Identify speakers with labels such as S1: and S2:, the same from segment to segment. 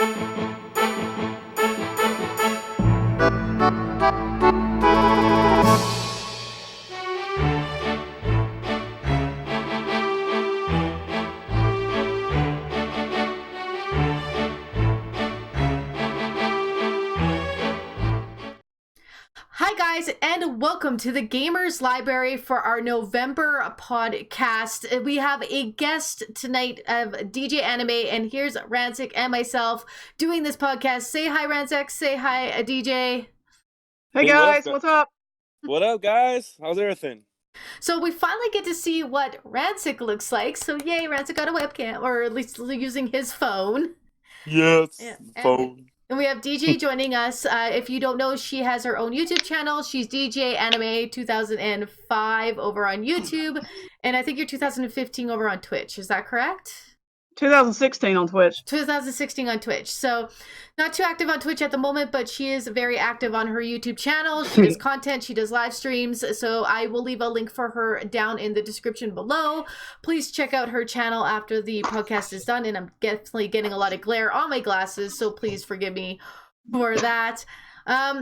S1: Hi guys, and welcome to the Gamers Library for our November podcast. We have a guest tonight of DJanime, and here's Ransic and myself doing this podcast. Say hi, Ransic. Say hi, DJ.
S2: Hey guys, what's up?
S3: What up, guys? How's everything?
S1: So we finally get to see what Ransic looks like. So yay, Ransic got a webcam, or at least using his phone.
S3: Yes,
S1: phone. And we have DJ joining us. If you don't know, she has her own YouTube channel. She's DJanime 2005 over on YouTube. And I think you're 2015 over on Twitch. Is that correct?
S2: 2016 on Twitch.
S1: 2016 on Twitch. So not too active on Twitch at the moment, but she is very active on her YouTube channel. She does content. She does live streams. So I will leave a link for her down in the description below. Please check out her channel after the podcast is done. And I'm definitely getting a lot of glare on my glasses, so please forgive me for that.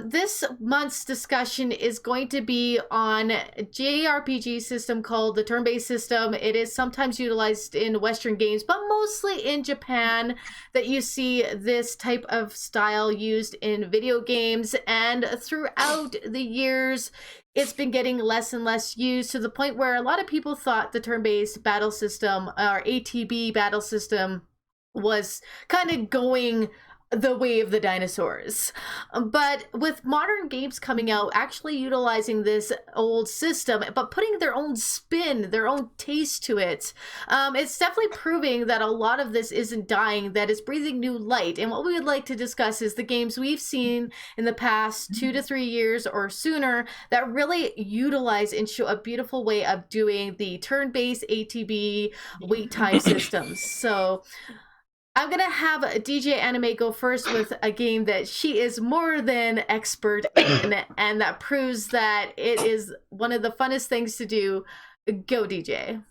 S1: This month's discussion is going to be on a JRPG system called the turn-based system. It is sometimes utilized in Western games, but mostly in Japan that you see this type of style used in video games. And throughout the years, it's been getting less and less used to the point where a lot of people thought the turn-based battle system or ATB battle system was kind of going the way of the dinosaurs. But with modern games coming out, actually utilizing this old system, but putting their own spin, their own taste to it, it's definitely proving that a lot of this isn't dying, that it's breathing new light. And what we would like to discuss is the games we've seen in the past 2 to 3 years or sooner that really utilize and show a beautiful way of doing the turn-based ATB wait time systems. So I'm going to have DJanime go first with a game that she is more than expert in, and that proves that it is one of the funnest things to do. Go, DJ.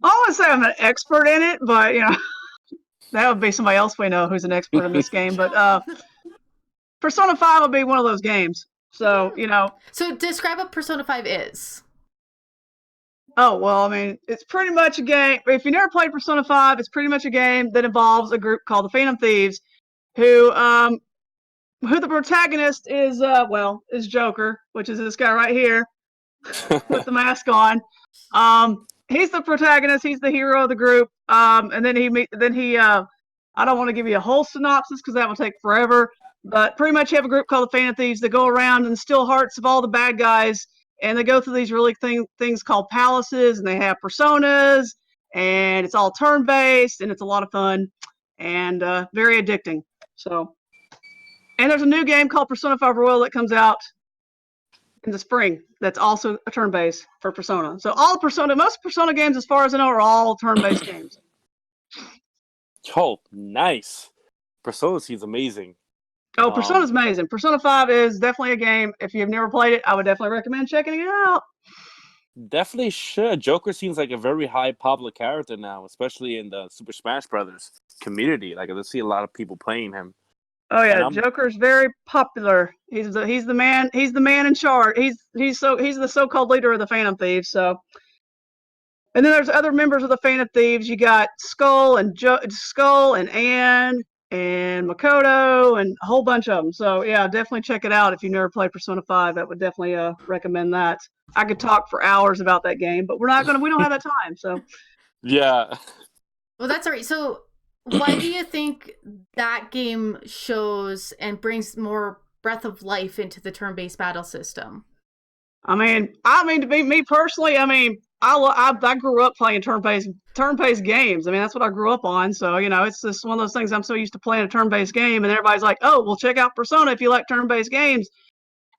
S2: I wouldn't say I'm an expert in it, but, you know, that would be somebody else we know who's an expert in this game. But Persona 5 would be one of those games. So, you know.
S1: So describe what Persona 5 is.
S2: Oh, well, I mean, it's pretty much a game. If you never played Persona 5, it's pretty much a game that involves a group called the Phantom Thieves, who the protagonist is, is Joker, which is this guy right here with the mask on. He's the protagonist. He's the hero of the group. And then I don't want to give you a whole synopsis because that will take forever. But pretty much you have a group called the Phantom Thieves that go around and steal hearts of all the bad guys. And they go through these really things called palaces, and they have personas, and it's all turn-based, and it's a lot of fun, and very addicting. So, and there's a new game called Persona 5 Royal that comes out in the spring that's also a turn-based for Persona. So most Persona games, as far as I know, are all turn-based games.
S3: Oh, nice. Persona seems amazing.
S2: Oh, Persona's amazing. Persona 5 is definitely a game. If you've never played it, I would definitely recommend checking it out.
S3: Definitely should. Joker seems like a very high popular character now, especially in the Super Smash Brothers community. Like I see a lot of people playing him.
S2: Oh yeah, Joker's very popular. He's the man in charge. He's the so-called leader of the Phantom Thieves. So, and then there's other members of the Phantom Thieves. You got Skull and Anne and Makoto, and a whole bunch of them. So yeah, definitely check it out if you've never played Persona 5. I would definitely recommend that. I could talk for hours about that game, but we don't have that time. So
S3: yeah.
S1: Well, that's all right. So why do you think that game shows and brings more breath of life into the turn-based battle system?
S2: I mean, to be me personally, I mean, I grew up playing turn-based games. I mean, that's what I grew up on. So, you know, it's just one of those things. I'm so used to playing a turn-based game, and everybody's like, "Oh, well, check out Persona if you like turn-based games."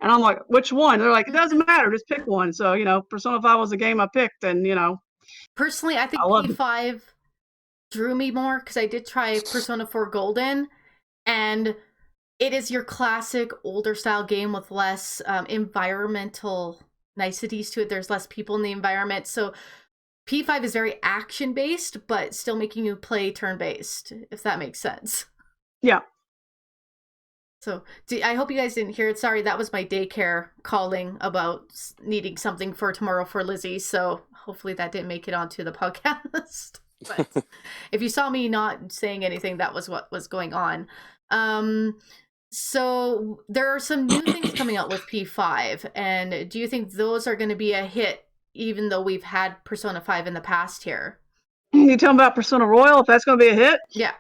S2: And I'm like, "Which one?" They're like, "It doesn't matter, just pick one." So, you know, Persona 5 was the game I picked, and you know.
S1: Personally, I think P5 drew me more because I did try Persona 4 Golden, and it is your classic older style game with less environmental niceties to it. There's less people in the environment. So P5 is very action based, but still making you play turn based, if that makes sense.
S2: Yeah.
S1: So I hope you guys didn't hear it. Sorry, that was my daycare calling about needing something for tomorrow for Lizzie. So hopefully that didn't make it onto the podcast. But if you saw me not saying anything, that was what was going on. So there are some new things coming out with P5. And do you think those are going to be a hit, even though we've had Persona 5 in the past here?
S2: You talking about Persona Royal, if that's going to be a hit?
S1: Yeah.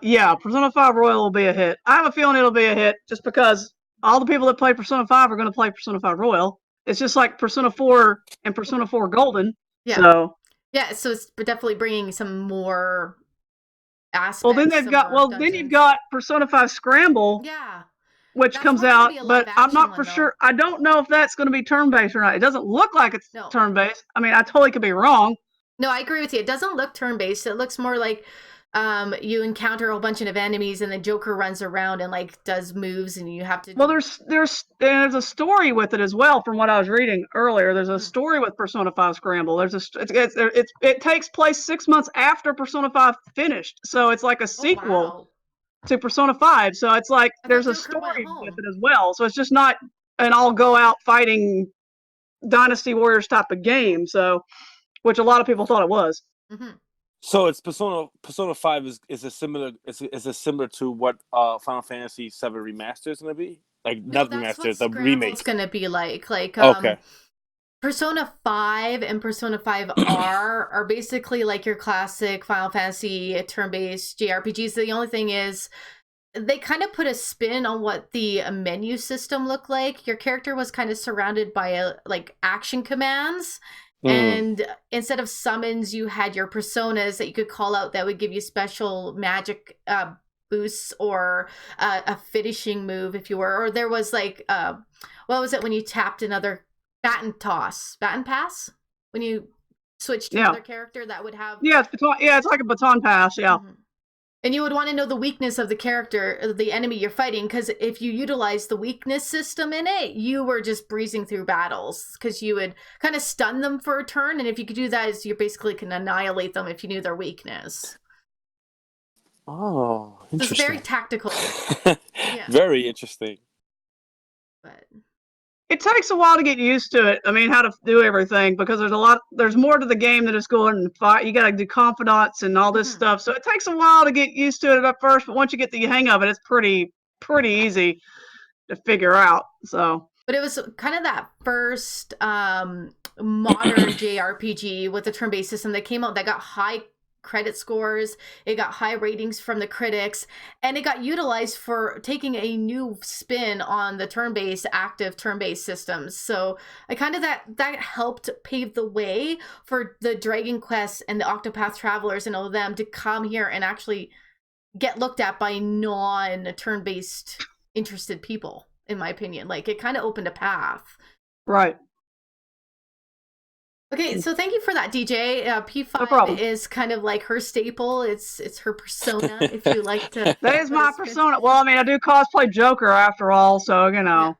S2: Yeah, Persona 5 Royal will be a hit. I have a feeling it'll be a hit just because all the people that play Persona 5 are going to play Persona 5 Royal. It's just like Persona 4 and Persona 4 Golden.
S1: Yeah.
S2: So
S1: yeah, so it's definitely bringing some more aspects.
S2: Well, then you've got Persona 5 Scramble.
S1: Yeah.
S2: Which comes out, but I'm not for sure. I don't know if that's going to be turn-based or not. It doesn't look like it's turn-based. I mean, I totally could be wrong.
S1: No, I agree with you. It doesn't look turn-based. It looks more like you encounter a whole bunch of enemies and the Joker runs around and like does moves and you have to.
S2: Well, there's a story with it as well. From what I was reading earlier, there's a story with Persona 5 Scramble. It takes place 6 months after Persona 5 finished, so it's like a sequel to Persona 5. So it's like there's a story with it as well. So it's just not an all go out fighting Dynasty Warriors type of game. So, which a lot of people thought it was.
S1: Mm-hmm.
S3: So it's Persona 5 is a similar to what Final Fantasy 7 Remaster is going to be? Like not remaster, the remake.
S1: It's going to be like
S3: okay.
S1: Persona 5 and Persona 5R are basically like your classic Final Fantasy turn-based JRPGs. The only thing is they kind of put a spin on what the menu system looked like. Your character was kind of surrounded by action commands. And instead of summons, you had your personas that you could call out that would give you special magic boosts or a finishing move if you were. Or there was what was it when you tapped another baton pass? When you switched to another character that would have...
S2: Yeah, it's like a baton pass, yeah.
S1: Mm-hmm. And you would want to know the weakness of the character, the enemy you're fighting, because if you utilize the weakness system in it, you were just breezing through battles, because you would kind of stun them for a turn, and if you could do that, you basically can annihilate them if you knew their weakness.
S3: Oh, interesting.
S1: It's very tactical.
S3: Very interesting.
S1: But
S2: it takes a while to get used to it. I mean, how to do everything, because there's more to the game than just going and fight. You got to do confidants and all this stuff. So it takes a while to get used to it at first, but once you get the hang of it, it's pretty easy to figure out. So.
S1: But it was kind of that first modern JRPG with the turn-based system that came out that got high credit scores, it got high ratings from the critics, and it got utilized for taking a new spin on the active turn-based systems. So I kind of that helped pave the way for the Dragon Quest and the Octopath Travelers and all of them to come here and actually get looked at by non-turn-based interested people, in my opinion. Like, it kind of opened a path.
S2: Right.
S1: Okay, so thank you for that, DJ. P5 is kind of like her staple. It's her persona, if you like to.
S2: That is my persona. Well, I mean, I do cosplay Joker after all, so you know.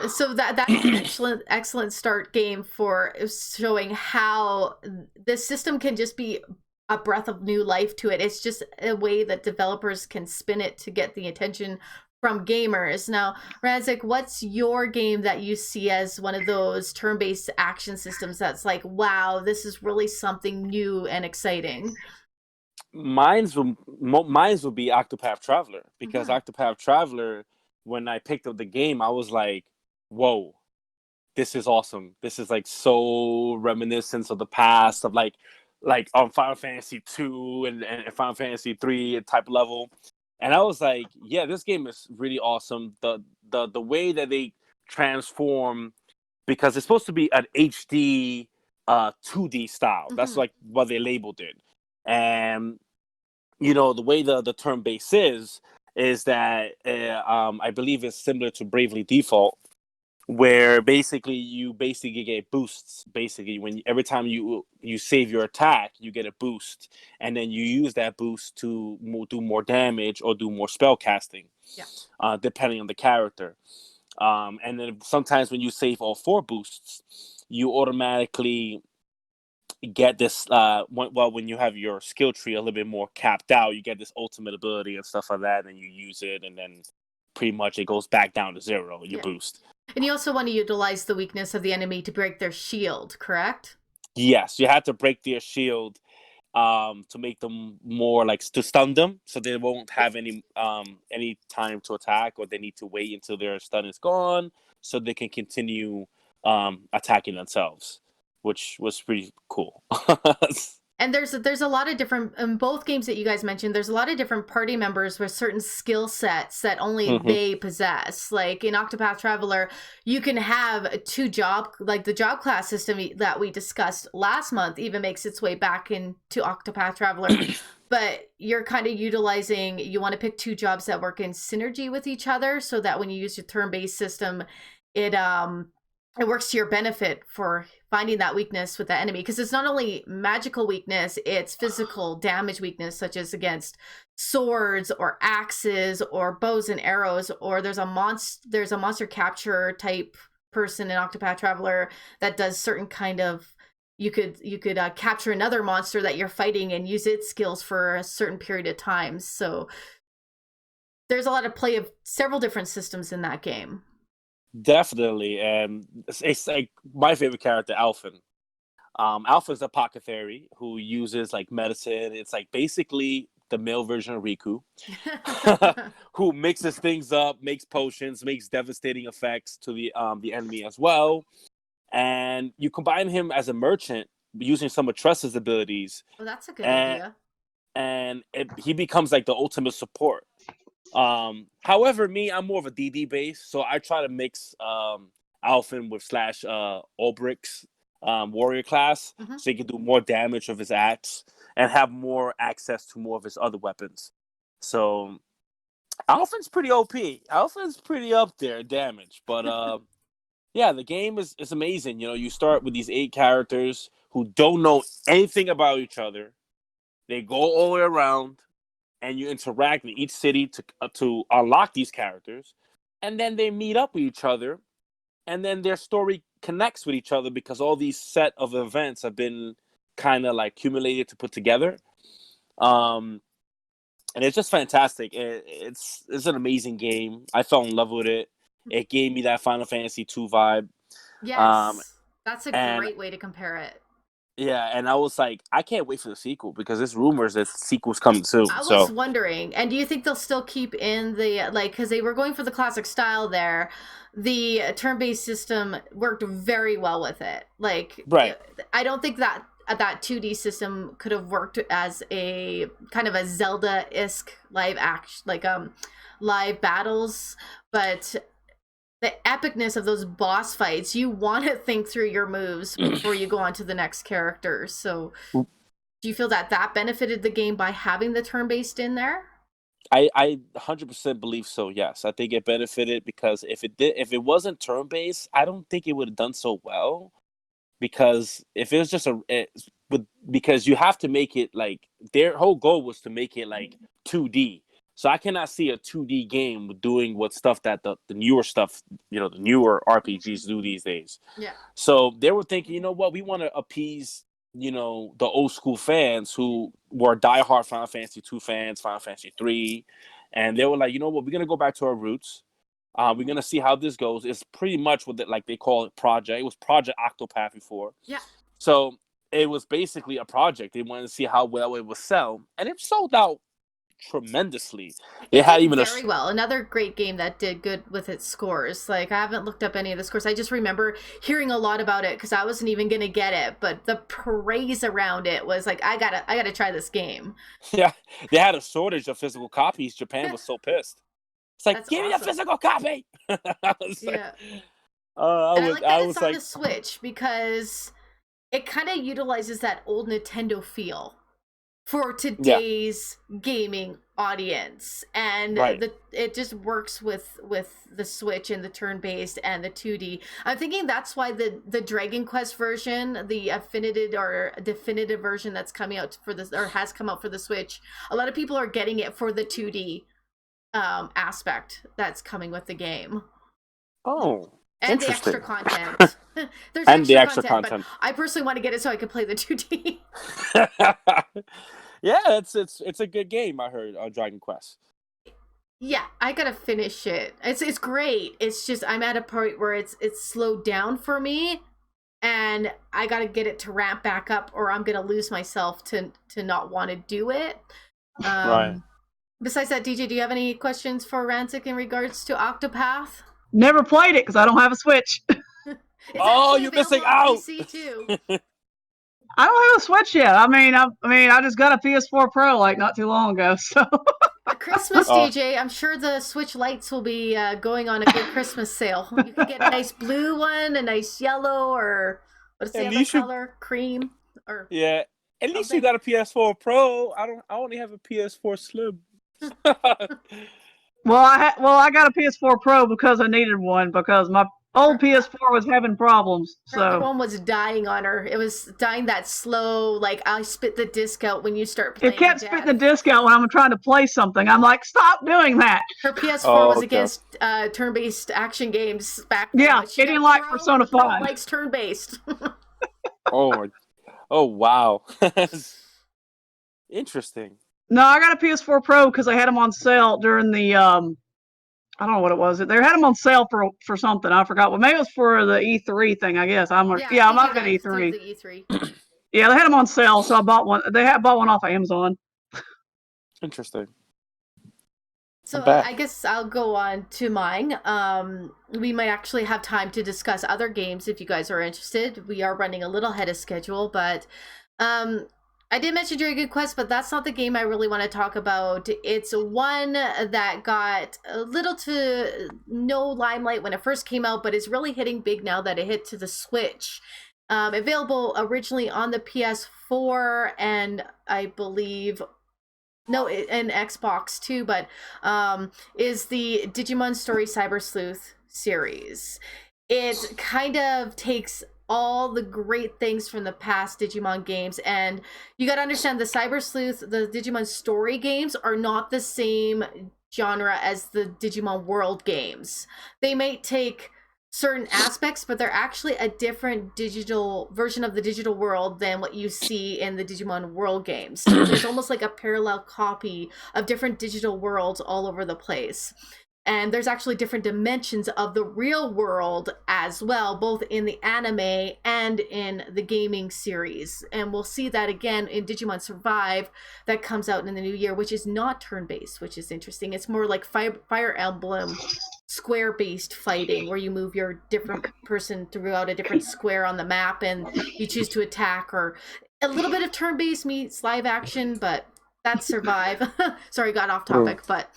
S1: So that's an excellent start game for showing how the system can just be a breath of new life to it. It's just a way that developers can spin it to get the attention from gamers. Now, Ransic, what's your game that you see as one of those turn-based action systems that's like, wow, this is really something new and exciting?
S3: Mine's will be Octopath Traveler, because Octopath Traveler, when I picked up the game, I was like, whoa, this is awesome. This is like so reminiscent of the past, of like on Final Fantasy 2 and Final Fantasy 3 type level. And I was like, yeah, this game is really awesome. The way that they transform, because it's supposed to be an HD 2D style. That's like what they labeled it. And, you know, the way the turn base is that I believe it's similar to Bravely Default, where basically you get boosts. Basically, every time you save your attack, you get a boost, and then you use that boost to do more damage or do more spell casting, depending on the character. And then sometimes when you save all 4 boosts, you automatically get this when you have your skill tree a little bit more capped out, you get this ultimate ability and stuff like that, and you use it, and then pretty much it goes back down to 0, your boost.
S1: And you also want to utilize the weakness of the enemy to break their shield, correct?
S3: Yes, you have to break their shield to make them more like to stun them, so they won't have any time to attack, or they need to wait until their stun is gone so they can continue attacking themselves, which was pretty cool.
S1: And there's a lot of different, in both games that you guys mentioned, there's a lot of different party members with certain skill sets that only they possess. Like in Octopath Traveler, you can have the job class system that we discussed last month even makes its way back into Octopath Traveler. But you're kind of utilizing, you want to pick 2 jobs that work in synergy with each other, so that when you use your turn-based system, it works to your benefit for finding that weakness with the enemy, because it's not only magical weakness, it's physical damage weakness, such as against swords or axes or bows and arrows, or there's a monster capture type person in Octopath Traveler that does certain kind of, you could capture another monster that you're fighting and use its skills for a certain period of time. So there's a lot of play of several different systems in that game.
S3: Definitely, and it's like my favorite character, Alphen. Alphen's a apothecary who uses like medicine. It's like basically the male version of Riku, who mixes things up, makes potions, makes devastating effects to the enemy as well. And you combine him as a merchant using some of Tressa's abilities.
S1: Well, that's a good idea.
S3: And he becomes like the ultimate support. However, I'm more of a DD base, so I try to mix Alphen with Ulbrich's warrior class, so he can do more damage with his axe and have more access to more of his other weapons. So Alphen's pretty OP. Alphen's pretty up there in damage, but yeah, the game is amazing. You know, you start with these 8 characters who don't know anything about each other. They go all the way around, and you interact with each city to unlock these characters, and then they meet up with each other, and then their story connects with each other because all these set of events have been kind of like accumulated to put together. And it's just fantastic. It's an amazing game. I fell in love with it. It gave me that Final Fantasy II vibe.
S1: Yes, that's a great way to compare it.
S3: Yeah, and I was like, I can't wait for the sequel because there's rumors that sequel's coming soon.
S1: I was wondering, and do you think they'll still keep in the, like, because they were going for the classic style there, the turn-based system worked very well with it. Like,
S3: right.
S1: I don't think that 2D system could have worked as a kind of a Zelda-esque live battles, but the epicness of those boss fights, you want to think through your moves before you go on to the next character. So do you feel that benefited the game by having the turn-based in there?
S3: I 100% believe so, yes. I think it benefited because if it wasn't turn-based, I don't think it would have done so well, because if it was just because you have to make it like, their whole goal was to make it like 2D. So I cannot see a 2D game doing what stuff that the newer stuff, the newer RPGs do these days.
S1: Yeah.
S3: So they were thinking, you know what, we want to appease, the old school fans who were diehard Final Fantasy 2 fans, Final Fantasy 3. And they were like, you know what, we're going to go back to our roots. We're going to see how this goes. It's pretty much what they call it project. It was Project Octopath before.
S1: Yeah.
S3: So it was basically a project. They wanted to see how well it would sell. And it sold out tremendously. It had even
S1: very well. Another great game that did good with its scores. Like, I haven't looked up any of the scores. I just remember hearing a lot about it because I wasn't even gonna get it, but the praise around it was like, I gotta try this game.
S3: Yeah, they had a shortage of physical copies. Japan was so pissed. It's like,
S1: That's
S3: give me a physical copy. I was
S1: yeah.
S3: like,
S1: I like that it's on the Switch because it kind of utilizes that old Nintendo feel for today's gaming audience, and it just works with the Switch and the turn-based and the 2D. I'm thinking that's why the Dragon Quest version, the definitive version that's coming out for this, or has come out for the Switch, a lot of people are getting it for the 2D aspect that's coming with the game.
S3: Oh,
S1: And the extra
S3: Interesting.
S1: content. There's
S3: And the
S1: extra
S3: extra
S1: content, but I personally want to get it so I can play the 2D.
S3: Yeah, it's a good game. I heard on Dragon Quest.
S1: Yeah, I gotta finish it. It's great. It's just I'm at a point where it's slowed down for me, and I gotta get it to ramp back up, or I'm gonna lose myself to not want to do it.
S3: Right.
S1: Besides that, DJ, do you have any questions for Ransic in regards to Octopath?
S2: Never played it because I don't have a Switch.
S1: It's
S3: Oh,
S1: actually
S3: you're missing
S1: available on
S3: out.
S1: PC too.
S2: I don't have a Switch yet. I mean, I just got a PS4 Pro like not too long ago. So
S1: Christmas,
S3: Oh.
S1: DJ. I'm sure the Switch lights will be going on a good Christmas sale. You can get a nice blue one, a nice yellow, or what's the
S3: At
S1: other
S3: least you-
S1: color? Cream, or
S3: Yeah. At least
S1: Something.
S3: you got a PS4 Pro. I only have a PS4 Slim.
S2: I got a PS4 Pro because I needed one because my old PS4 was having problems.
S1: her other
S2: So
S1: one was dying on her. It was dying that slow, like I spit the disc out when you start playing.
S2: it kept
S1: death.
S2: spitting the disc out when I'm trying to play something. I'm like, stop doing that.
S1: Her PS4
S3: Oh,
S1: was
S3: okay.
S1: against turn-based action games back then.
S2: Yeah,
S1: but she
S2: it didn't
S1: got
S2: like
S1: Pro.
S2: Persona
S1: Pro
S2: 5.
S1: likes turn-based.
S3: Oh wow. Interesting.
S2: No, I got a PS4 Pro because I had them on sale during the I don't know what it was. They had them on sale for something. I forgot. Well, maybe it was for the E3 thing. I guess I
S1: I
S2: might
S1: think
S2: have
S1: I
S2: been
S1: got it through
S2: E3.
S1: the E3.
S2: Yeah, they had them on sale, so I bought one. They had bought one off of Amazon.
S3: Interesting.
S1: So
S3: bet.
S1: I guess I'll go on to mine. We might actually have time to discuss other games if you guys are interested. We are running a little ahead of schedule, but I did mention Dragon Quest, but that's not the game I really want to talk about. It's one that got a little to no limelight when it first came out, but is really hitting big now that it hit to the Switch. Available originally on the PS4 and I believe and Xbox too, but is the Digimon Story Cyber Sleuth series. It kind of takes all the great things from the past Digimon games, and you got to understand the Cyber Sleuth, the Digimon Story games are not the same genre as the Digimon World games. They may take certain aspects, but they're actually a different digital version of the digital world than what you see in the Digimon World games. So there's almost like a parallel copy of different digital worlds all over the place. And there's actually different dimensions of the real world as well, both in the anime and in the gaming series. And we'll see that again in Digimon Survive that comes out in the new year, which is not turn-based, which is interesting. It's more like Fire Emblem square-based fighting, where you move your different person throughout a different square on the map and you choose to attack, or a little bit of turn-based meets live action, but that's Survive. Sorry, got off topic, but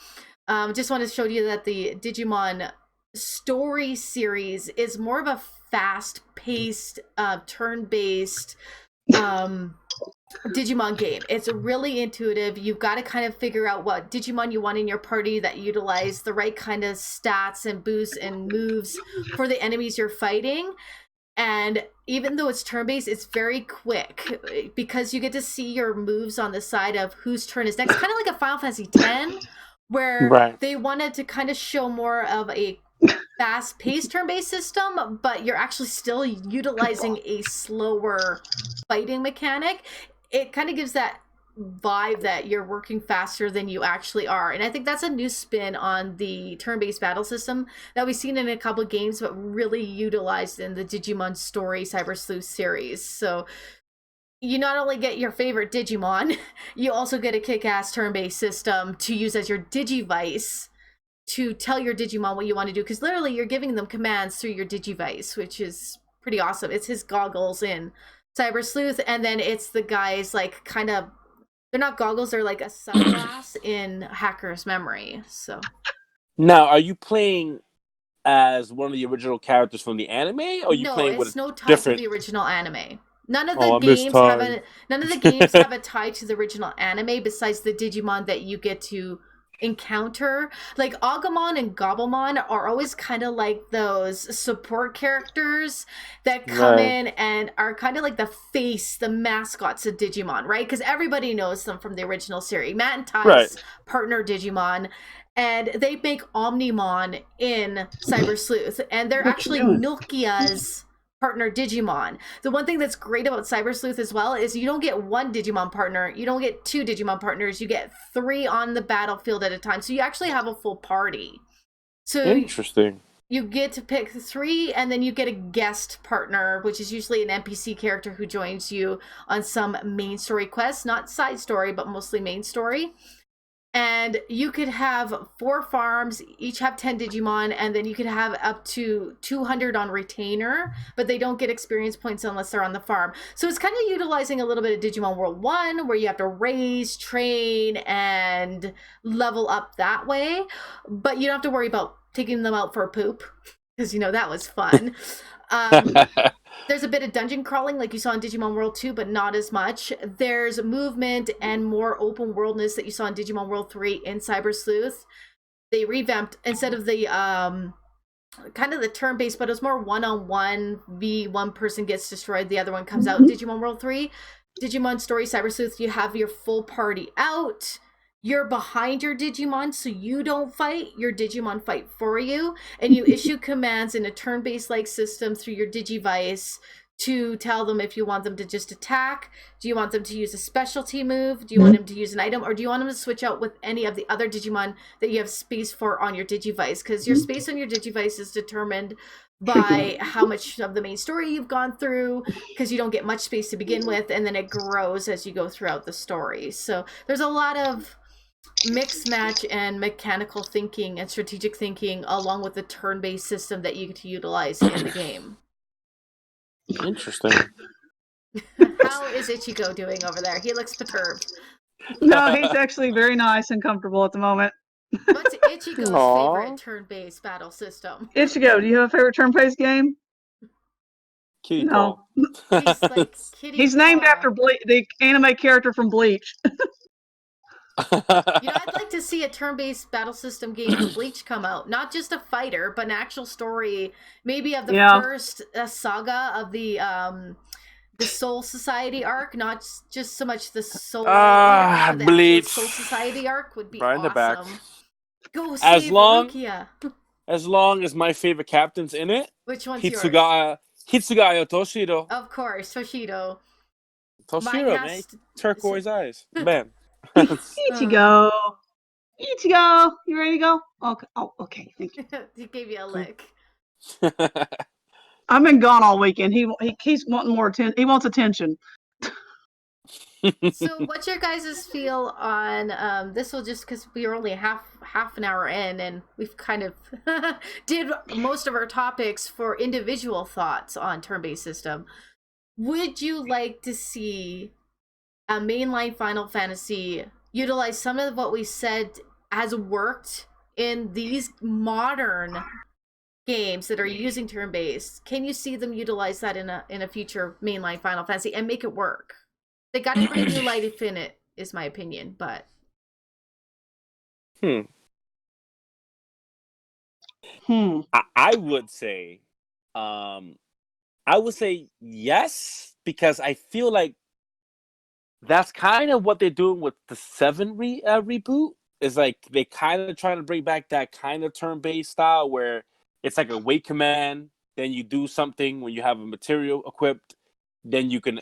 S1: just want to show you that the Digimon Story series is more of a fast-paced, turn-based Digimon game. It's really intuitive. You've got to kind of figure out what Digimon you want in your party that utilize the right kind of stats and boosts and moves for the enemies you're fighting. And even though it's turn-based, it's very quick because you get to see your moves on the side of whose turn is next. Kind of like a Final Fantasy X, where they wanted to kind of show more of a fast-paced turn-based system, but you're actually still utilizing a slower fighting mechanic. It kind of gives that vibe that you're working faster than you actually are. And I think that's a new spin on the turn-based battle system that we've seen in a couple of games, but really utilized in the Digimon Story Cyber Sleuth series. So you not only get your favorite Digimon, you also get a kick-ass turn-based system to use as your Digivice to tell your Digimon what you want to do, because literally you're giving them commands through your Digivice, which is pretty awesome. It's his goggles in Cyber Sleuth, and then it's the guys like kind of, they're not goggles, they're like a sunglass in Hacker's Memory. So
S3: now, are you playing as one of the original characters from the anime, or are you playing with
S1: no tie
S3: different?
S1: to the original anime. None of
S3: Oh,
S1: the games have a tie to the original anime besides the Digimon that you get to encounter. Like Agumon and Gobblemon are always kind of like those support characters that come in and are kind of like the face, the mascots of Digimon, right? Because everybody knows them from the original series. Matt and Ty's partner Digimon. and they make Omnimon in Cyber Sleuth, and they're
S2: What you
S1: actually
S2: doing?
S1: Nokia's partner Digimon. The one thing that's great about Cyber Sleuth as well is you don't get one Digimon partner, you don't get two Digimon partners, you get 3 on the battlefield at a time. So you actually have a full party. So
S3: Interesting.
S1: you get to pick 3, and then you get a guest partner, which is usually an NPC character who joins you on some main story quest, not side story, but mostly main story. And you could have 4 farms, each have 10 Digimon, and then you could have up to 200 on retainer, but they don't get experience points unless they're on the farm. So it's kind of utilizing a little bit of Digimon World 1, where you have to raise, train, and level up that way, but you don't have to worry about taking them out for a poop, because, you know, that was fun. There's a bit of dungeon crawling like you saw in Digimon World 2, but not as much. There's movement and more open worldness that you saw in Digimon World 3 in Cyber Sleuth. They revamped, instead of the kind of the turn-based, but it was more one-on-one, one person gets destroyed, the other one comes out in Digimon World 3. Digimon Story Cyber Sleuth, you have your full party out. You're behind your Digimon, so you don't fight. Your Digimon fight for you, and you issue commands in a turn-based like system through your Digivice to tell them if you want them to just attack. Do you want them to use a specialty move? Do you want them to use an item? Or do you want them to switch out with any of the other Digimon that you have space for on your Digivice? Because your space on your Digivice is determined by how much of the main story you've gone through, because you don't get much space to begin with, and then it grows as you go throughout the story. So there's a lot of mix match and mechanical thinking and strategic thinking, along with the turn-based system that you get to utilize in the game.
S3: Interesting.
S1: How is Ichigo doing over there? He looks perturbed.
S2: No, he's actually very nice and comfortable at the moment.
S1: What's Ichigo's
S3: Aww.
S1: favorite turn-based battle system?
S2: Ichigo, do you have a favorite turn-based game?
S3: Kitty
S2: No.
S3: Paw.
S1: He's like Kitty
S2: He's named
S1: Paw.
S2: after the anime character from Bleach.
S1: You know, I'd like to see a turn-based battle system game for Bleach come out. Not just a fighter, but an actual story, maybe of the first saga of the Soul Society arc, not just so much the Soul.
S3: Bleach.
S1: The Soul Society arc would be
S3: right in the back.
S1: awesome. Go save Rukia.
S3: As long as my favorite captain's in it.
S1: Which one's
S3: Hitsugaya Toshiro.
S1: Of course,
S3: Toshiro, man. Turquoise eyes. Man.
S2: Ichigo. Ichigo, you ready to go? Okay. Oh, okay. Thank you.
S1: He gave you a lick.
S2: I've been gone all weekend. He's wanting more attention. He wants attention.
S1: So, what's your guys' feel on this? Will just because we are only half an hour in, and we've kind of did most of our topics for individual thoughts on turn-based system. Would you like to see a mainline Final Fantasy utilize some of what we said has worked in these modern games that are using turn-based? Can you see them utilize that in a future mainline Final Fantasy and make it work? They got to bring new life in it, is my opinion, but
S3: I would say yes, because I feel like that's kind of what they're doing with the 7 reboot. Is like they kind of trying to bring back that kind of turn-based style where it's like a wait command, then you do something when you have a material equipped, then you can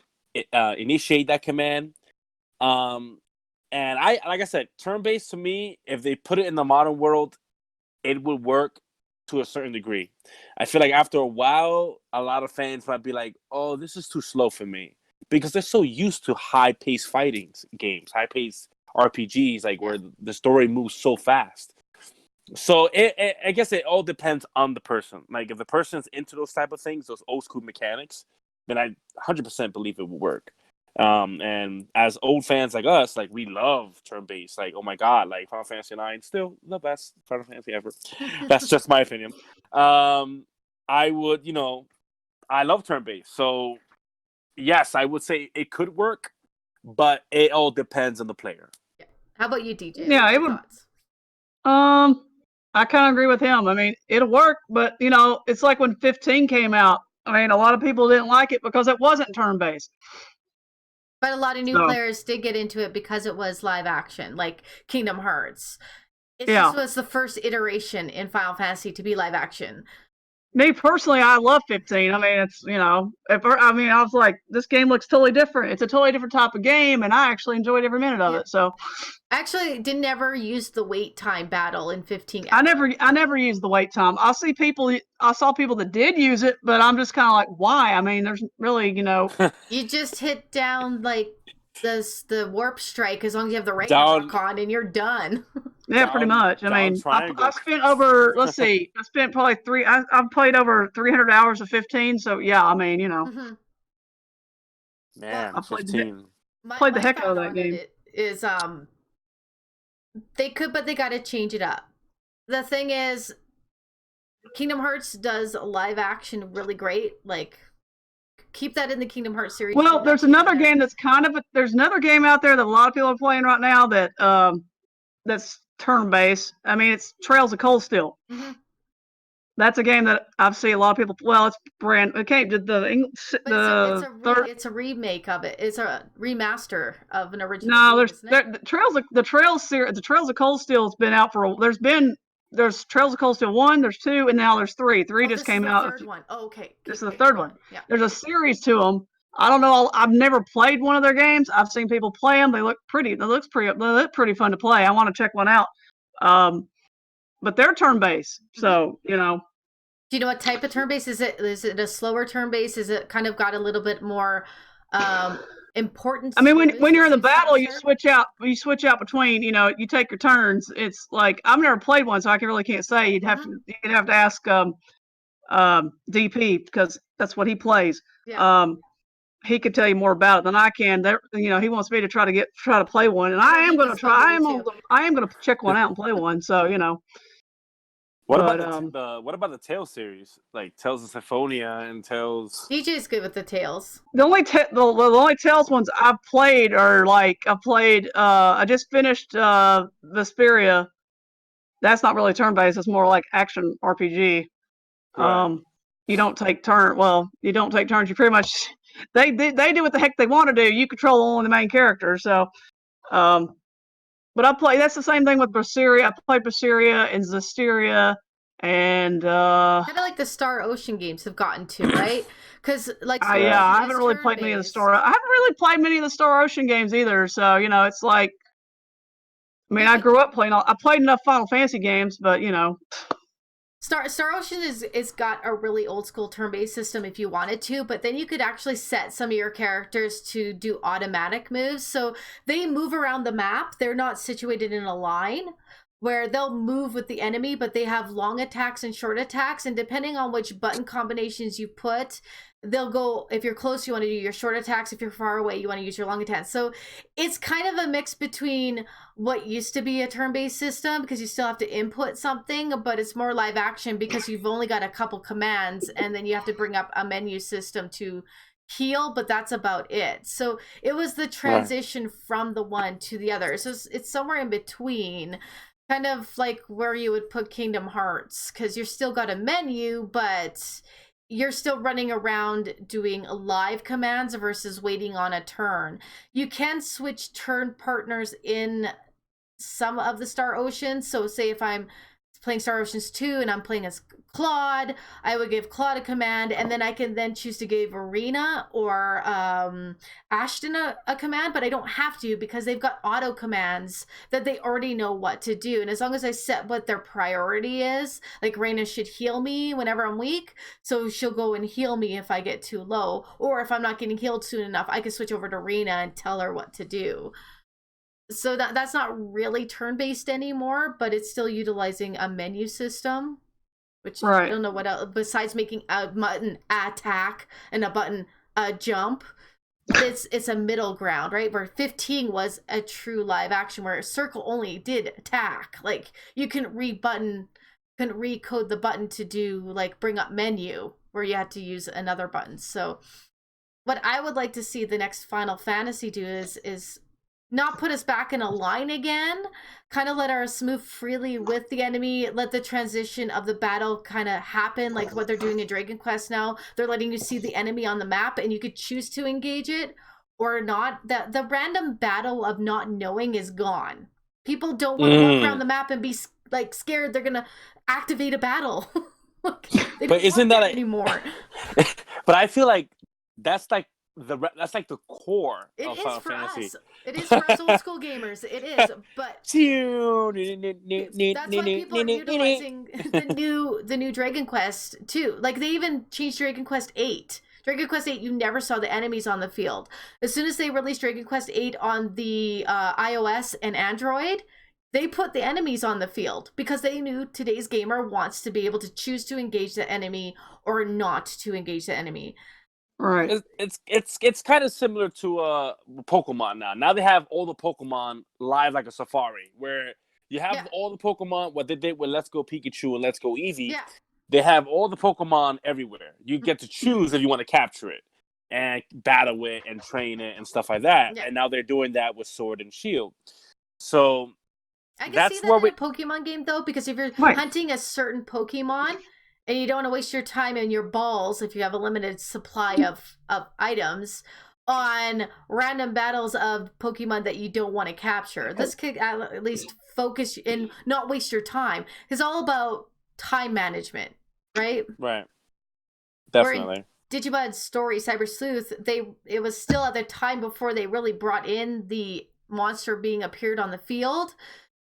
S3: initiate that command. And like I said, turn-based to me, if they put it in the modern world, it would work to a certain degree. I feel like after a while, a lot of fans might be like, "Oh, this is too slow for me," because they're so used to high-paced fighting games, high-paced RPGs, like where the story moves so fast. So I guess it all depends on the person. Like if the person's into those type of things, those old school mechanics, then I 100% believe it will work. And as old fans like us, like we love turn-based. Like, oh my god, like Final Fantasy IX, still the best Final Fantasy ever. That's just my opinion. I would, I love turn-based. So yes, I would say it could work, but it all depends on the player.
S1: Yeah. How about you, DJ?
S2: Yeah, it would. I kind of agree with him. I mean, it'll work, but it's like when 15 came out. I mean, a lot of people didn't like it because it wasn't turn-based.
S1: But a lot of new players did get into it because it was live action, like Kingdom Hearts.
S2: Yeah.
S1: was the first iteration in Final Fantasy to be live action.
S2: Me personally, I love 15. I mean, it's, I was like, this game looks totally different. It's a totally different type of game, and I actually enjoyed every minute of it. So,
S1: I actually didn't ever use the wait time battle in 15.
S2: I never used the wait time. I saw people that did use it, but I'm just kind of like, why? I mean, there's really,
S1: You just hit down like the warp strike as long as you have the Ragnarok on, and you're done.
S2: Yeah, pretty much. I mean, I spent over, let's see, I spent probably I've played over 300 hours of 15. So yeah, I mean,
S1: Mm-hmm.
S3: Man,
S2: I played
S3: 15.
S2: Played the heck out of that game.
S1: It is they got to change it up. The thing is, Kingdom Hearts does live action really great. Like, keep that in the Kingdom Hearts series.
S2: Well, there's another game that's there's another game out there that a lot of people are playing right now that that's turn-based. I mean, it's Trails of Cold Steel.
S1: Mm-hmm.
S2: That's a game that I've seen a lot of people. Well, it's brand. Okay,
S1: it's a remake of it. It's a remaster of an original.
S2: No,
S1: game,
S2: the Trails of Cold Steel has been out for. There's Trails of Cold Steel 1, there's 2, and now there's 3. 3 just came out.
S1: Third one. Oh, okay.
S2: This is the third one.
S1: Yeah.
S2: There's a series to them. I don't know. I've never played one of their games. I've seen people play them. They look pretty. They look pretty fun to play. I want to check one out. But they're turn-based, so
S1: Do you know what type of turn-based is it? Is it a slower turn-based? Is it kind of got a little bit more importance?
S2: I mean, when you're in the battle, you switch out between. You take your turns. It's like I've never played one, so I can't say. You'd have to ask DP because that's what he plays.
S1: Yeah.
S2: He could tell you more about it than I can. He wants me to try to play one, and I am going to try. I am going to check one out and play one. So
S3: What about the Tales series, like Tales of Symphonia and Tales?
S1: DJ's good with the Tales.
S2: The only Tales ones I've played are like I just finished Vesperia. That's not really turn-based. It's more like action RPG. Right. You don't take turns. You pretty much they do what the heck they want to do. You control only the main character. So, but that's the same thing with Berseria. I played Berseria and Zestiria, and
S1: kind of like the Star Ocean games have gotten to, right? Because
S2: I haven't really played many of the Star Ocean games either. So it's like, I mean, I grew up playing. I played enough Final Fantasy games, but
S1: Star Ocean is got a really old school turn-based system if you wanted to, but then you could actually set some of your characters to do automatic moves. So they move around the map. They're not situated in a line where they'll move with the enemy, but they have long attacks and short attacks. And depending on which button combinations you put, they'll go, if you're close, you want to do your short attacks. If you're far away, you want to use your long attacks. So it's kind of a mix between what used to be a turn-based system, because you still have to input something, but it's more live action because you've only got a couple commands, and then you have to bring up a menu system to heal, but that's about it. So it was the transition from the one to the other. So it's somewhere in between, kind of like where you would put Kingdom Hearts, because you're still got a menu, but you're still running around doing live commands versus waiting on a turn. You can switch turn partners in some of the Star Oceans. So say if I'm playing Star Oceans 2 and I'm playing as Claude, I would give Claude a command, and then I can then choose to give Arena or Ashton a command, but I don't have to because they've got auto commands that they already know what to do. And as long as I set what their priority is, like Reina should heal me whenever I'm weak, so she'll go and heal me if I get too low, or if I'm not getting healed soon enough, I can switch over to Reina and tell her what to do. So that's not really turn-based anymore, but it's still utilizing a menu system, which I don't know what else, besides making a button attack and a button jump. It's a middle ground, right? Where 15 was a true live action, where circle only did attack. Like, you couldn't recode the button to do, like, bring up menu, where you had to use another button. So what I would like to see the next Final Fantasy do is not put us back in a line again, kind of let us move freely with the enemy, let the transition of the battle kind of happen, like what they're doing in Dragon Quest now. They're letting you see the enemy on the map, and you could choose to engage it or not. The random battle of not knowing is gone. People don't want to walk around the map and be like scared they're gonna activate a battle. They
S3: But isn't that
S1: anymore?
S3: But I feel like that's like the core
S1: It
S3: of
S1: is
S3: Final
S1: for
S3: Fantasy.
S1: us. It is for us old school gamers. It is, but that's why people are utilizing the new Dragon Quest too. Like they even changed Dragon Quest 8. Dragon Quest 8, you never saw the enemies on the field. As soon as they released Dragon Quest 8 on the iOS and Android, they put the enemies on the field because they knew today's gamer wants to be able to choose to engage the enemy or not to engage the enemy.
S2: Right.
S3: It's kind of similar to Pokemon now. Now they have all the Pokemon live like a Safari, where you have all the Pokemon. What they did with Let's Go Pikachu and Let's Go Eevee, they have all the Pokemon everywhere. You get to choose if you want to capture it and battle it and train it and stuff like that. And now they're doing that with Sword and Shield. So
S1: I can see that in a Pokemon game though, because if you're hunting a certain Pokemon and you don't want to waste your time and your balls if you have a limited supply of items on random battles of Pokemon that you don't want to capture. This could at least focus and not waste your time. It's all about time management, right?
S3: Right. Definitely.
S1: Digimon Story Cyber Sleuth, it was still at the time before they really brought in the monster being appeared on the field.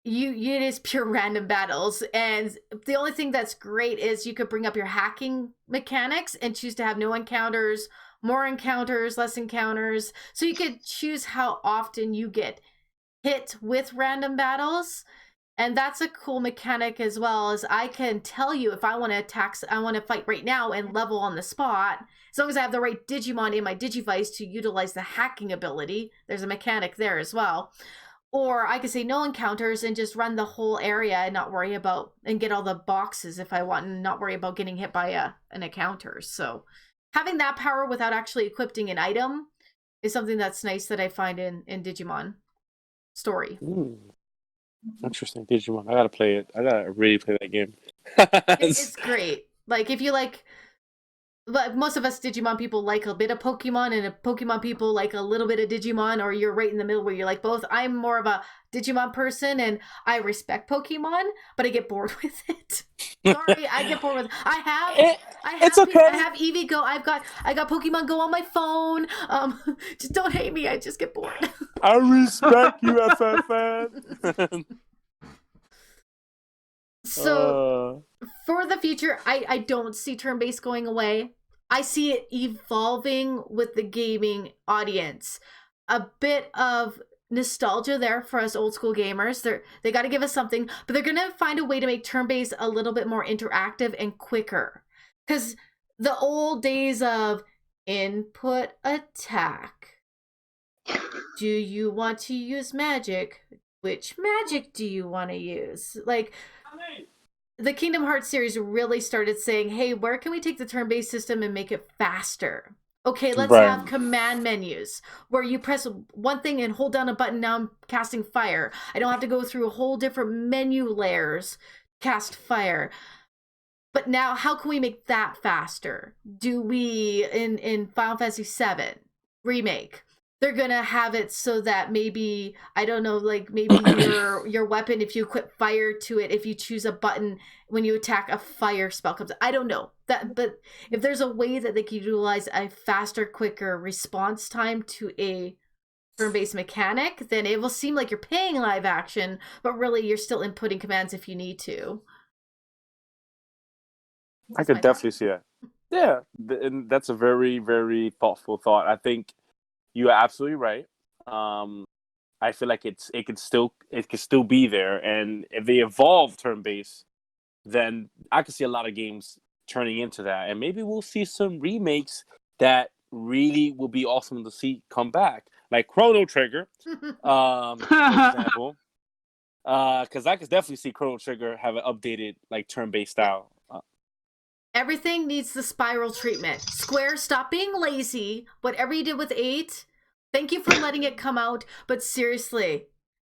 S1: It is pure random battles, and the only thing that's great is you could bring up your hacking mechanics and choose to have no encounters, more encounters, less encounters, so you could choose how often you get hit with random battles. And that's a cool mechanic as well, as I can tell you if I want to attack, I want to fight right now and level on the spot, as long as I have the right Digimon in my Digivice to utilize the hacking ability. There's a mechanic there as well. Or I could say no encounters and just run the whole area and not worry about, and get all the boxes if I want, and not worry about getting hit by an encounter. So having that power without actually equipping an item is something that's nice that I find in Digimon Story.
S3: Interesting. Digimon. I gotta play it. I gotta really play that game.
S1: It's great. Like if you like, but most of us Digimon people like a bit of Pokemon, and Pokemon people like a little bit of Digimon, or you're right in the middle where you like both. I'm more of a Digimon person, and I respect Pokemon, but I get bored with it. Sorry, I get bored with it.
S3: It's okay.
S1: I have Eevee Go. I got Pokemon Go on my phone. Just don't hate me. I just get bored.
S3: I respect you, FFAN.
S1: So for the future, I don't see turn-based going away. I see it evolving with the gaming audience. A bit of nostalgia there for us old school gamers. They got to give us something, but they're going to find a way to make turn-based a little bit more interactive and quicker. Because the old days of input attack. Do you want to use magic? Which magic do you want to use? Like, the Kingdom Hearts series really started saying, hey, where can we take the turn-based system and make it faster? Okay, let's have command menus where you press one thing and hold down a button. Now I'm casting fire. I don't have to go through a whole different menu layers to cast fire. But now, how can we make that faster? Do we, in Final Fantasy VII Remake, they're gonna have it so that maybe, I don't know, like maybe your weapon, if you equip fire to it, if you choose a button when you attack, a fire spell comes. I don't know that, but if there's a way that they could utilize a faster, quicker response time to a turn-based mechanic, then it will seem like you're paying live action, but really you're still inputting commands if you need to.
S3: I could definitely see that. Yeah, and that's a very, very thoughtful thought. I think you are absolutely right. I feel like it could still be there, and if they evolve turn-based, then I could see a lot of games turning into that, and maybe we'll see some remakes that really will be awesome to see come back, like Chrono Trigger, for example. Because I could definitely see Chrono Trigger have an updated like turn-based style.
S1: Everything needs the spiral treatment. Square, stop being lazy. Whatever you did with 8, thank you for letting it come out. But seriously,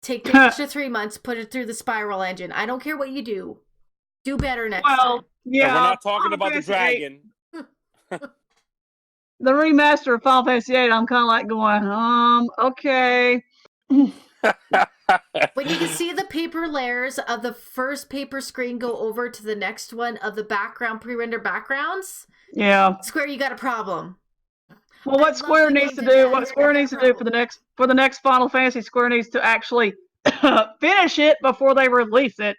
S1: take the extra 3 months, put it through the spiral engine. I don't care what you do. Do better next time.
S2: Yeah,
S3: and we're not talking about the dragon.
S2: The remaster of Final Fantasy VIII, I'm kind of like going, okay.
S1: When you can see the paper layers of the first paper screen go over to the next one of the background, pre-rendered backgrounds,
S2: Yeah.
S1: Square, you got a problem.
S2: Well, what Square needs to do, for the next Final Fantasy, Square needs to actually finish it before they release it.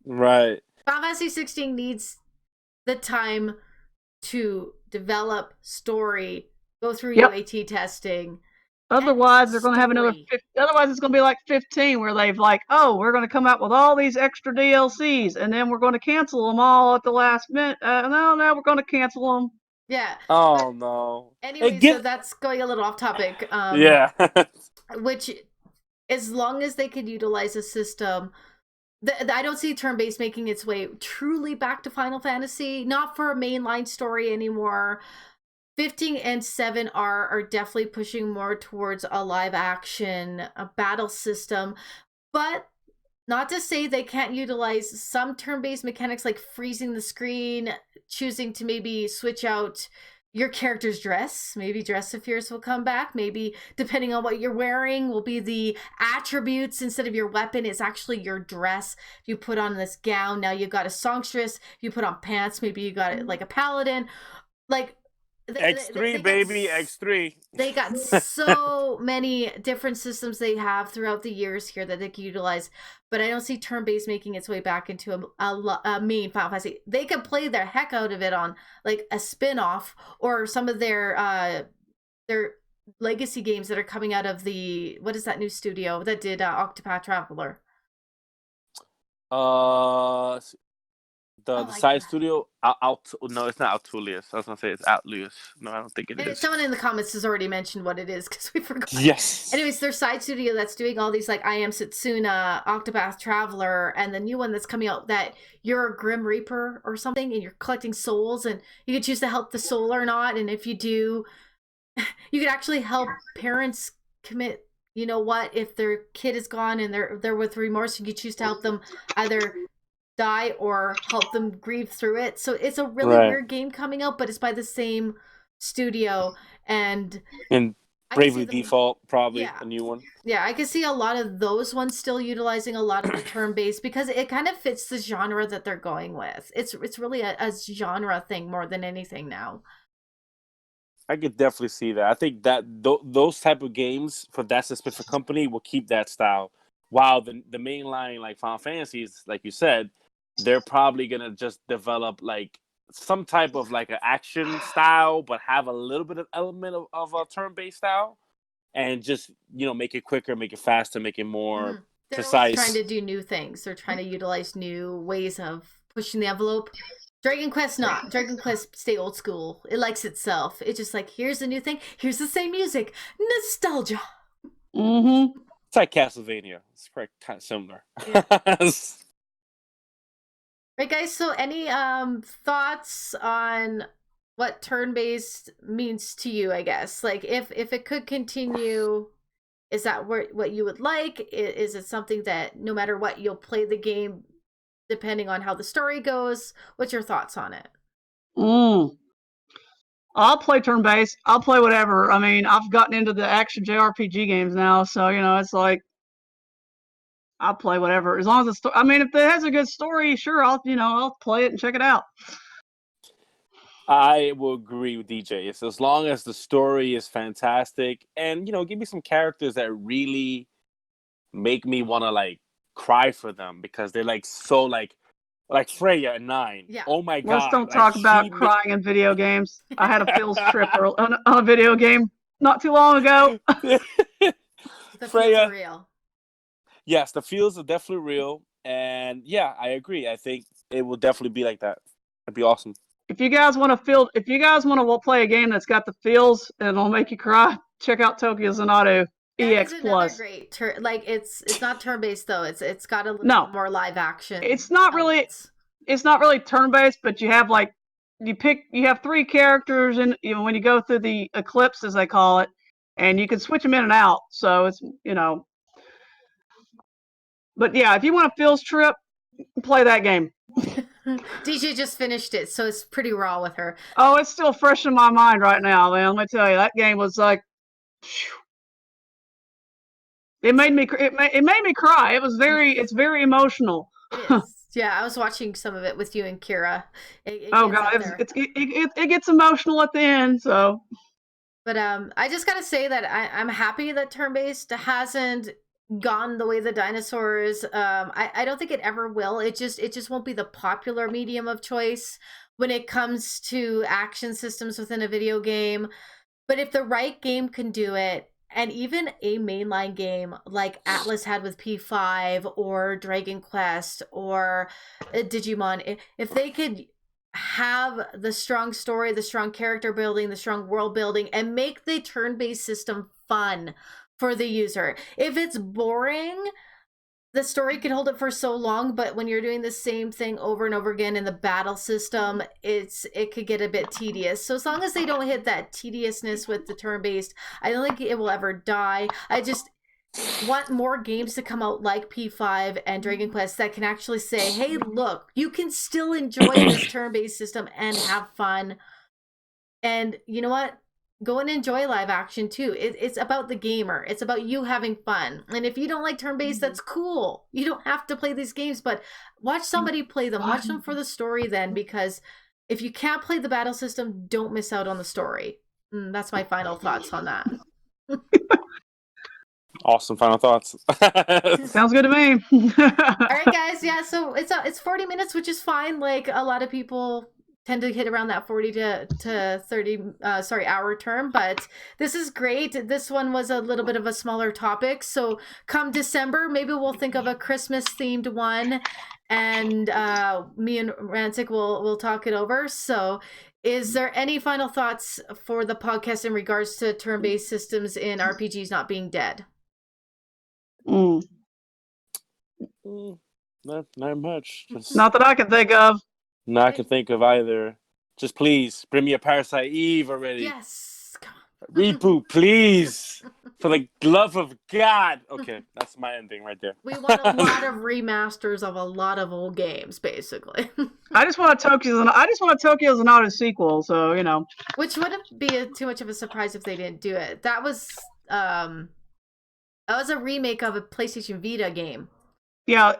S3: Right.
S1: Final Fantasy 16 needs the time to develop story, go through UAT testing.
S2: Otherwise, they're going to have another. Otherwise, it's going to be like 15, where they've like, oh, we're going to come out with all these extra DLCs, and then we're going to cancel them all at the last minute. No, we're going to cancel them.
S1: Yeah.
S3: Oh no.
S1: Anyway, so that's going a little off topic.
S3: Yeah.
S1: Which, as long as they could utilize a system, I don't see turn-based making its way truly back to Final Fantasy. Not for a mainline story anymore. 15 and 7 are definitely pushing more towards a live action, a battle system, but not to say they can't utilize some turn-based mechanics like freezing the screen, choosing to maybe switch out your character's dress. Maybe Dress of Fierce will come back. Maybe, depending on what you're wearing, will be the attributes. Instead of your weapon, it's actually your dress. You put on this gown, now you've got a songstress. You put on pants, maybe you got it like a paladin. Like,
S3: X3, baby, X3.
S1: They got so many different systems they have throughout the years here that they can utilize, but I don't see turn-based making its way back into a main Final Fantasy. They could play the heck out of it on like a spin-off or some of their legacy games that are coming out of the, what is that new studio that did Octopath Traveler?
S3: The side studio, no, it's not Altulius. I was gonna say it's Atlius. No, I don't think it is.
S1: Someone in the comments has already mentioned what it is because we forgot.
S3: Yes.
S1: Anyways, their side studio that's doing all these like I Am Setsuna, Octopath Traveler, and the new one that's coming out that you're a Grim Reaper or something, and you're collecting souls, and you can choose to help the soul or not. And if you do, you could actually help parents commit. You know what? If their kid is gone and they're with remorse, you could choose to help them either die or help them grieve through it. So it's a really weird game coming out, but it's by the same studio, and
S3: Bravely Default, probably a new one.
S1: Yeah, I can see a lot of those ones still utilizing a lot of the turn-based because it kind of fits the genre that they're going with. It's really a genre thing more than anything now.
S3: I could definitely see that. I think that those type of games for that specific company will keep that style. While the mainline like Final Fantasies, like you said, they're probably gonna just develop like some type of like an action style, but have a little bit of element of a turn-based style, and just make it quicker, make it faster, make it more precise.
S1: They're trying to do new things. They're trying to utilize new ways of pushing the envelope. Dragon Quest not. Dragon Quest stay old school. It likes itself. It's just like, here's a new thing. Here's the same music. Nostalgia.
S2: Mm-hmm.
S3: It's like Castlevania. It's pretty kind of similar.
S1: Yeah. Right, guys, so any thoughts on what turn-based means to you, I guess? Like, if it could continue, is that what you would like? Is it something that no matter what, you'll play the game depending on how the story goes? What's your thoughts on it?
S2: I'll play turn-based. I'll play whatever. I mean, I've gotten into the action JRPG games now, so, it's like, I'll play whatever as long as I mean, if it has a good story, sure, I'll play it and check it out.
S3: I will agree with DJ. It's as long as the story is fantastic, and give me some characters that really make me want to like cry for them because they're like so like Freya in 9.
S1: Yeah.
S3: Oh my god!
S2: Let's don't talk about crying in video games. I had a feels trip on a video game not too long ago.
S1: The
S3: Freya.
S1: feels are real.
S3: Yes, the feels are definitely real, and yeah, I agree. I think it will definitely be like that. It'd be awesome.
S2: If you guys want to play a game that's got the feels and it'll make you cry, check out Tokyo Sonata EX Plus.
S1: Great like it's not turn-based though. It's got a little more live action.
S2: It's not really turn-based, but you have like you have 3 characters, and when you go through the eclipse, as they call it, and you can switch them in and out. So it's But yeah, if you want a feels trip, play that game.
S1: DJ just finished it, so it's pretty raw with her.
S2: Oh, it's still fresh in my mind right now, man. Let me tell you, that game was like, It made me cry. It's very emotional.
S1: It is. Yeah, I was watching some of it with you and Kira. It
S2: Oh
S1: gets
S2: God,
S1: up there.
S2: it gets emotional at the end. So,
S1: but I just gotta say that I'm happy that turn-based hasn't gone the way the dinosaurs. I don't think it ever will. It just won't be the popular medium of choice when it comes to action systems within a video game. But if the right game can do it, and even a mainline game like Atlas had with P5 or Dragon Quest or Digimon, if they could have the strong story, the strong character building, the strong world building, and make the turn-based system fun for the user. If it's boring, the story can hold it for so long, but when you're doing the same thing over and over again in the battle system, it could get a bit tedious. So as long as they don't hit that tediousness with the turn-based, I don't think it will ever die. I just want more games to come out like P5 and Dragon Quest that can actually say, hey, look, you can still enjoy this turn-based system and have fun. And you know what? Go and enjoy live action too. It's about the gamer. It's about you having fun. And if you don't like turn-based, that's cool. You don't have to play these games, but watch somebody play them. Watch them for the story then, because if you can't play the battle system, don't miss out on the story. That's my final thoughts on that.
S3: Awesome final thoughts.
S2: sounds good to me.
S1: All right, guys. Yeah, so it's 40 minutes, which is fine. Like a lot of people tend to hit around that 40 to 30 hour term, but this is great. This one was a little bit of a smaller topic, so come December maybe we'll think of a Christmas themed one, and me and Ransic will talk it over. So is there any final thoughts for the podcast in regards to turn-based systems in RPGs not being dead?
S3: Not much. Just
S2: Not that I can think of.
S3: not I can think of either. Just please bring me a Parasite Eve already.
S1: Yes.
S3: Reboot, please. For the love of God. Okay, that's my ending right there.
S1: We want a lot of remasters of a lot of old games, basically.
S2: I just want a Tokyo Zanata sequel. So you know,
S1: which wouldn't be too much of a surprise if they didn't do it. That was a remake of a PlayStation Vita game.
S2: Yeah.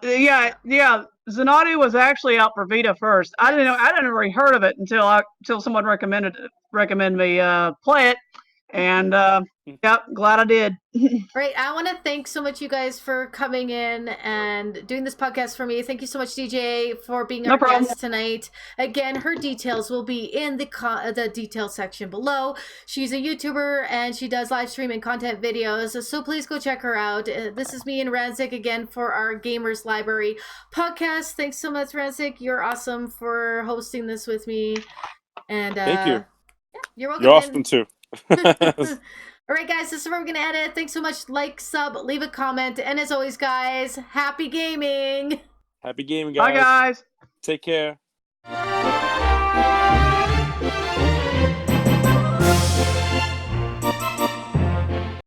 S2: Zanati was actually out for Vita first. I didn't really heard of it until someone recommended me play it, and yeah, glad I did.
S1: Right, I want to thank so much you guys for coming in and doing this podcast for me. Thank you so much, DJ, for being our guest tonight. Again, her details will be in the details section below. She's a YouTuber and she does live stream and content videos, so please go check her out. This is me and Ransic again for our Gamers Library podcast. Thanks so much, Ransic. You're awesome for hosting this with me. And
S3: thank you.
S1: Yeah, you're welcome.
S3: You're awesome too.
S1: All right, guys, this is where we're going to edit. Thanks so much. Like, sub, leave a comment. And as always, guys, happy gaming.
S3: Happy gaming, guys.
S2: Bye, guys.
S3: Take care.